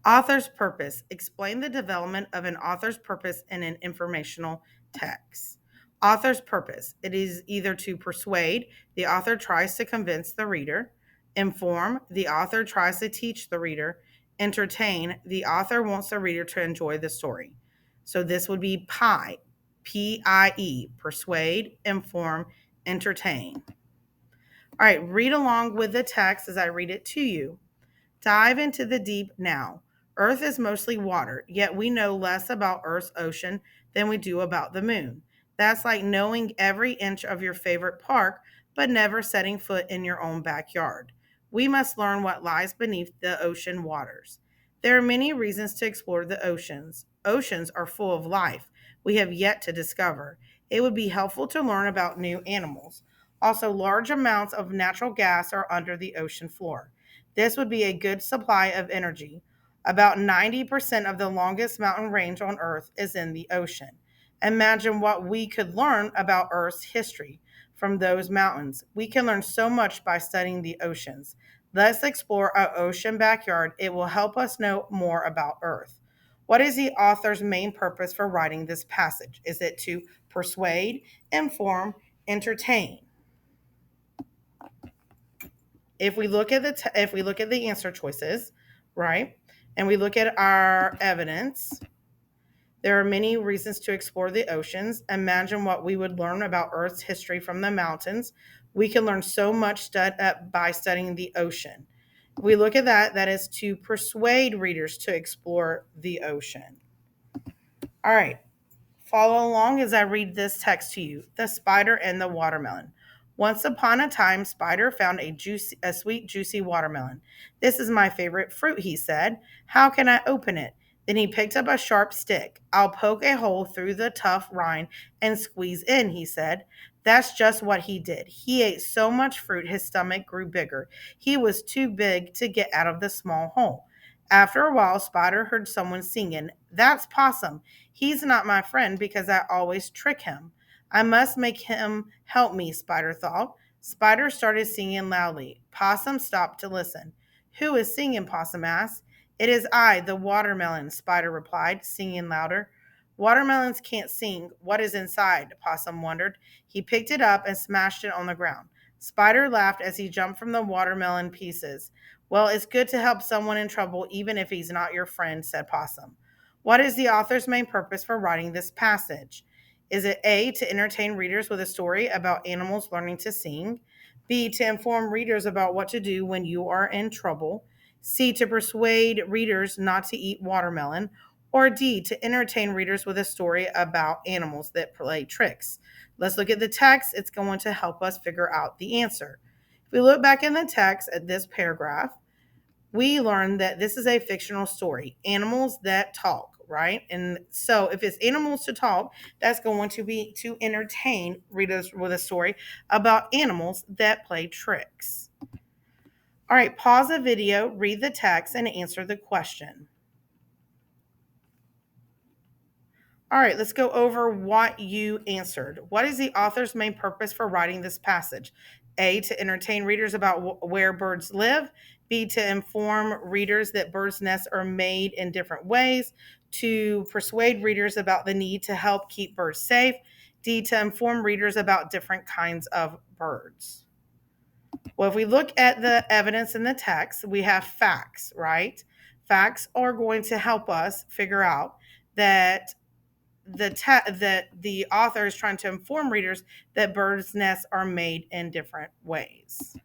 Author's purpose. Explain the development of an author's purpose in an informational text. Author's purpose. It is either to persuade, the author tries to convince the reader; inform, the author tries to teach the reader; entertain, the author wants the reader to enjoy the story. So this would be PIE, PIE, persuade, inform, entertain. All right, read along with the text as I read it to you. Dive into the deep now. Earth is mostly water, yet we know less about Earth's ocean than we do about the moon. That's like knowing every inch of your favorite park, but never setting foot in your own backyard. We must learn what lies beneath the ocean waters. There are many reasons to explore the oceans. Oceans are full of life we have yet to discover. It would be helpful to learn about new animals. Also, large amounts of natural gas are under the ocean floor. This would be a good supply of energy. About 90% of the longest mountain range on Earth is in the ocean. Imagine what we could learn about Earth's history from those mountains. We can learn so much by studying the oceans. Let's explore our ocean backyard. It will help us know more about Earth. What is the author's main purpose for writing this passage? Is it to persuade, inform, entertain? If we look at the answer choices, right, and we look at our evidence, there are many reasons to explore the oceans. Imagine what we would learn about Earth's history from the mountains. We can learn so much by studying the ocean. If we look at that, that is to persuade readers to explore the ocean. All right, follow along as I read this text to you. The Spider and the Watermelon. Once upon a time, Spider found a sweet, juicy watermelon. This is my favorite fruit, he said. How can I open it? Then he picked up a sharp stick. I'll poke a hole through the tough rind and squeeze in, he said. That's just what he did. He ate so much fruit his stomach grew bigger. He was too big to get out of the small hole. After a while, Spider heard someone singing. That's Possum. He's not my friend because I always trick him. I must make him help me, Spider thought. Spider started singing loudly. Possum stopped to listen. Who is singing? Possum asked. It is I, the watermelon, Spider replied, singing louder. Watermelons can't sing. What is inside? Possum wondered. He picked it up and smashed it on the ground. Spider laughed as he jumped from the watermelon pieces. Well, it's good to help someone in trouble even if he's not your friend, said Possum. What is the author's main purpose for writing this passage? Is it A, to entertain readers with a story about animals learning to sing? B, to inform readers about what to do when you are in trouble? C, to persuade readers not to eat watermelon? Or D, to entertain readers with a story about animals that play tricks? Let's look at the text. It's going to help us figure out the answer. If we look back in the text at this paragraph, we learn that this is a fictional story, animals that talk, right? And so if it's animals to talk, that's going to be to entertain readers with a story about animals that play tricks. All right, pause the video, read the text, and answer the question. All right, let's go over what you answered. What is the author's main purpose for writing this passage? A, to entertain readers about where birds live. B, to inform readers that birds' nests are made in different ways. To persuade readers about the need to help keep birds safe. D, to inform readers about different kinds of birds. Well, if we look at the evidence in the text, we have facts, right? Facts are going to help us figure out that that the author is trying to inform readers that birds' nests are made in different ways.